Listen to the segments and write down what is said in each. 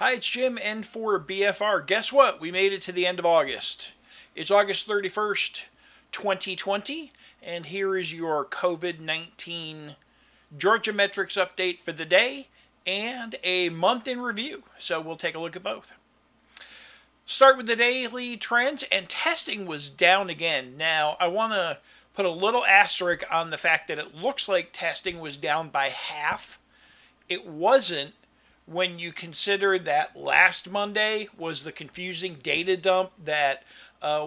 Hi, it's Jim, and for BFR. Guess what? We made it to the end of August. It's August 31st, 2020, and here is your COVID-19 Georgia metrics update for the day and a month in review. So we'll take a look at both. Start with the daily trends, and testing was down again. Now, I want to put a little asterisk on the fact that it looks like testing was down by half. It wasn't, when you consider that last Monday was the confusing data dump that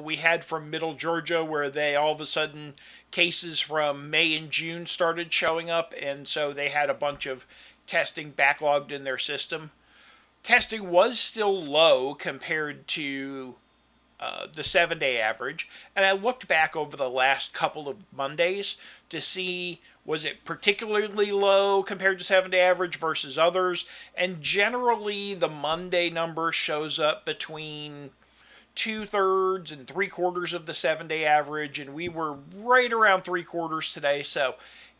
we had from Middle Georgia, where they all of a sudden cases from May and June started showing up, and so they had a bunch of testing backlogged in their system. Testing was still low compared to the 7-day average, and I looked back over the last couple of Mondays to see, was it particularly low compared to 7-day average versus others, and generally the Monday number shows up between 2/3 and 3/4 of the 7-day average, and we were right around 3/4 today, so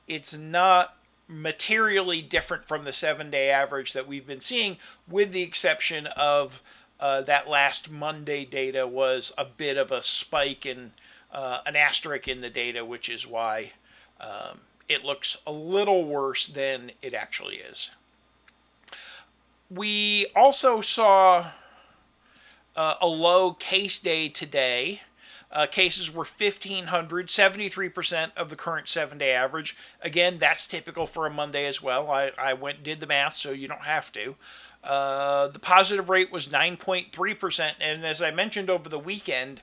it's not materially different from the 7-day average that we've been seeing, with the exception of that last Monday data was a bit of a spike and an asterisk in the data, which is why it looks a little worse than it actually is. We also saw a low case day today. Cases were 1,500, 73% of the current 7-day average. Again, that's typical for a Monday as well. I went and did the math, so you don't have to. The positive rate was 9.3%, and as I mentioned over the weekend,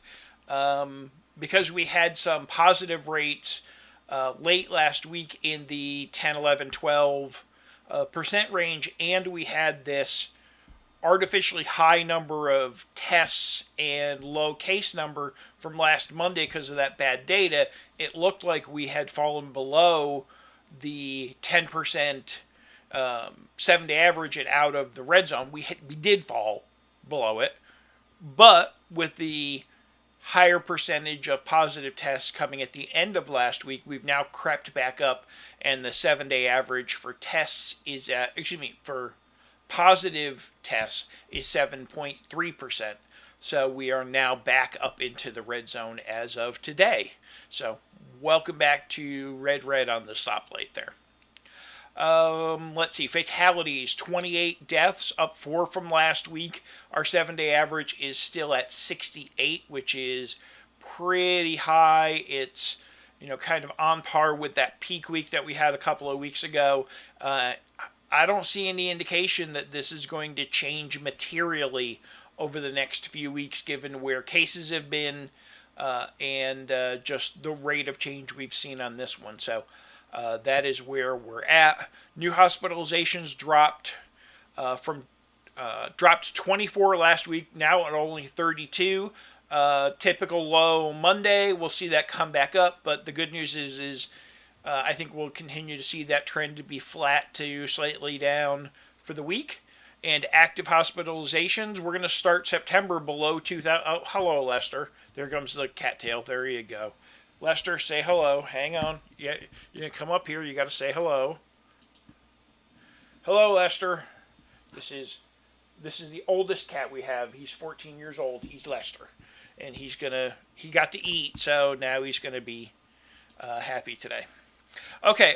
because we had some positive rates late last week in the 10, 11, 12% range, and we had this artificially high number of tests and low case number from last Monday because of that bad data, it looked like we had fallen below the 10% 7-day average and out of the red zone. We did fall below it, but with the higher percentage of positive tests coming at the end of last week, we've now crept back up, and the 7-day average for tests is at, for positive tests is 7.3%. So we are now back up into the red zone as of today. So welcome back to red on the stoplight there. Let's see, fatalities, 28 deaths, up 4 from last week. Our 7-day average is still at 68, which is pretty high. It's, kind of on par with that peak week that we had a couple of weeks ago. I don't see any indication that this is going to change materially over the next few weeks, given where cases have been and just the rate of change we've seen on this one. So that is where we're at. New hospitalizations dropped dropped 24 last week, now at only 32. Typical low Monday. We'll see that come back up, but the good news is I think we'll continue to see that trend to be flat to slightly down for the week. And active hospitalizations, we're going to start September below 2,000. Oh, hello, Lester. There comes the cattail. There you go. Lester, say hello. Hang on. Yeah, you're going to come up here. You got to say hello. Hello, Lester. This is the oldest cat we have. He's 14 years old. He's Lester. And he got to eat, so now he's going to be happy today. Okay,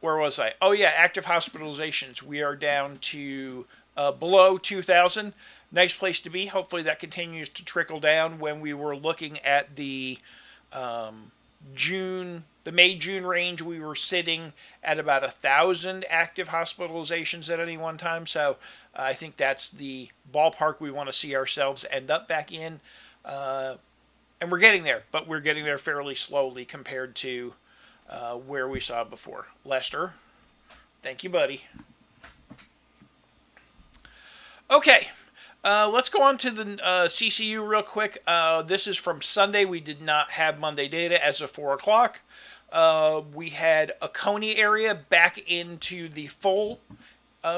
where was I? Oh yeah, active hospitalizations. We are down to below 2,000. Nice place to be. Hopefully that continues to trickle down. When we were looking at the May-June range, we were sitting at about 1,000 active hospitalizations at any one time. So I think that's the ballpark we want to see ourselves end up back in. And we're getting there, but we're getting there fairly slowly compared to where we saw before. Lester, thank you, buddy. Okay, let's go on to the CCU real quick. This is from Sunday. We did not have Monday data as of 4 o'clock. We had a Coney area back into the full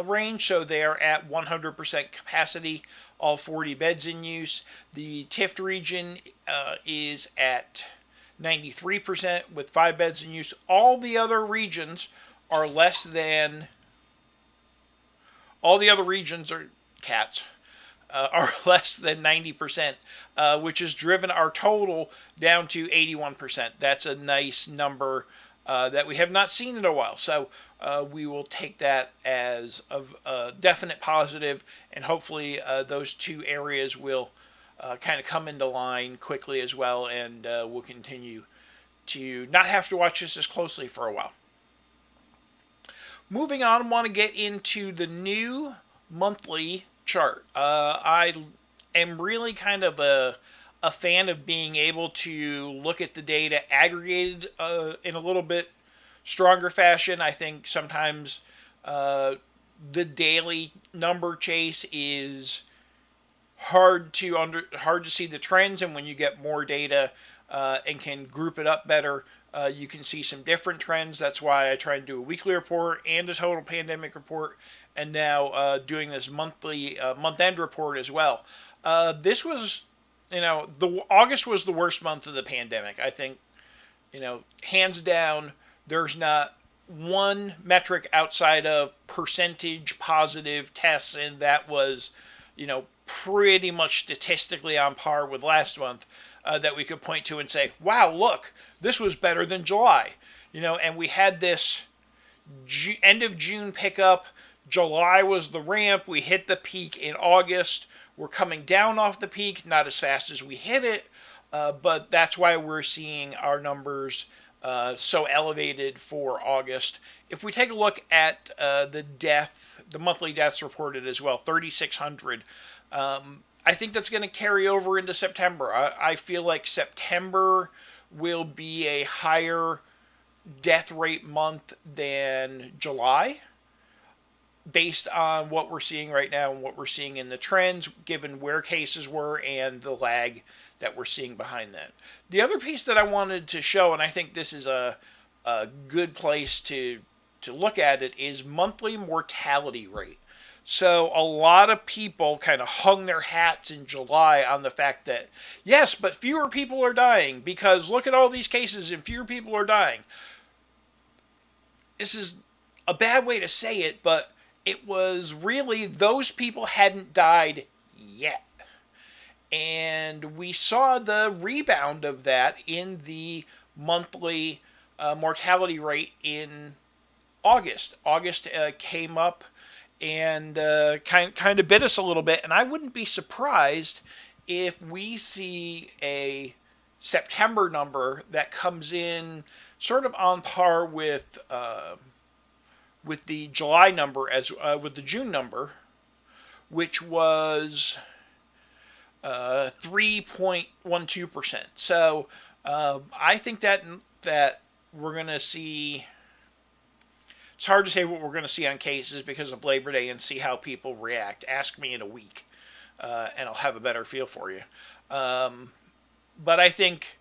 range, so they are at 100% capacity, all 40 beds in use. The Tift region is at 93% with 5 beds in use. All the other regions are less than All the other regions are cats. Are less than 90%, which has driven our total down to 81%. That's a nice number that we have not seen in a while. So we will take that as a definite positive, and hopefully those two areas will kind of come into line quickly as well, and we'll continue to not have to watch this as closely for a while. Moving on, I want to get into the new monthly chart. I am really kind of a fan of being able to look at the data aggregated in a little bit stronger fashion. I think sometimes the daily number chase is hard to see the trends, and when you get more data and can group it up better, you can see some different trends. That's why I try to do a weekly report and a total pandemic report, and now doing this monthly month-end report as well. This was, the August was the worst month of the pandemic. I think, hands down, there's not one metric outside of percentage positive tests, and that was, pretty much statistically on par with last month. That we could point to and say, wow, look, this was better than July. And we had this end of June pickup. July was the ramp. We hit the peak in August. We're coming down off the peak, not as fast as we hit it, but that's why we're seeing our numbers so elevated for August. If we take a look at the monthly deaths reported as well, 3,600. I think that's going to carry over into September. I feel like September will be a higher death rate month than July, based on what we're seeing right now and what we're seeing in the trends, given where cases were and the lag that we're seeing behind that. The other piece that I wanted to show, and I think this is a good place to look at it, is monthly mortality rate. So a lot of people kind of hung their hats in July on the fact that, yes, but fewer people are dying because look at all these cases and fewer people are dying. This is a bad way to say it, but it was really those people hadn't died yet. And we saw the rebound of that in the monthly mortality rate in August. August came up and kind of bit us a little bit, and I wouldn't be surprised if we see a September number that comes in sort of on par with the July number with the June number, which was 3.12%. So I think that we're going to see. It's hard to say what we're going to see on cases because of Labor Day and see how people react. Ask me in a week, and I'll have a better feel for you. But I think,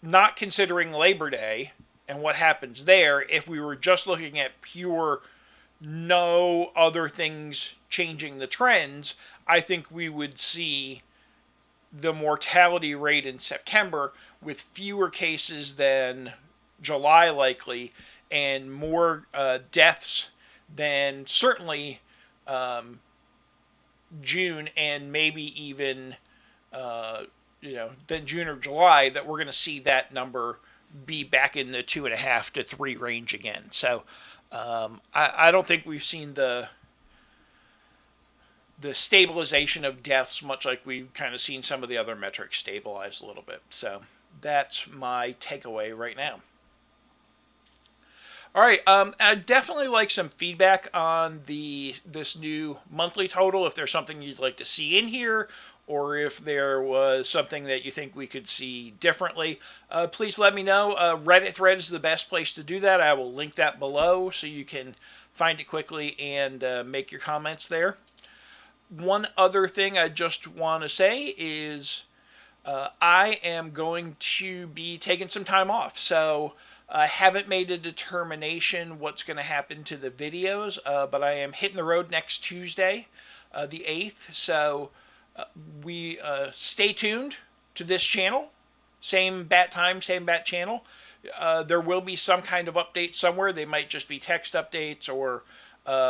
not considering Labor Day and what happens there, if we were just looking at pure no other things changing the trends, I think we would see the mortality rate in September with fewer cases than July likely, and more deaths than certainly June, and maybe even than June or July, that we're going to see that number be back in the 2.5 to 3 range again. So I don't think we've seen the stabilization of deaths much like we've kind of seen some of the other metrics stabilize a little bit. So that's my takeaway right now. All right, I'd definitely like some feedback on this new monthly total, if there's something you'd like to see in here, or if there was something that you think we could see differently. Please let me know. Reddit thread is the best place to do that. I will link that below so you can find it quickly and make your comments there. One other thing I just want to say is I am going to be taking some time off, so I haven't made a determination what's going to happen to the videos, but I am hitting the road next Tuesday, the 8th, so we stay tuned to this channel. Same bat time, same bat channel. There will be some kind of update somewhere. They might just be text updates, or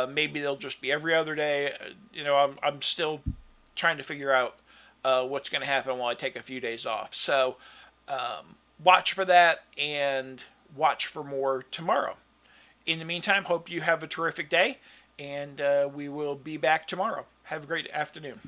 maybe they'll just be every other day. I'm still trying to figure out what's going to happen while I take a few days off. So watch for that, and watch for more tomorrow. In the meantime, hope you have a terrific day, and we will be back tomorrow. Have a great afternoon.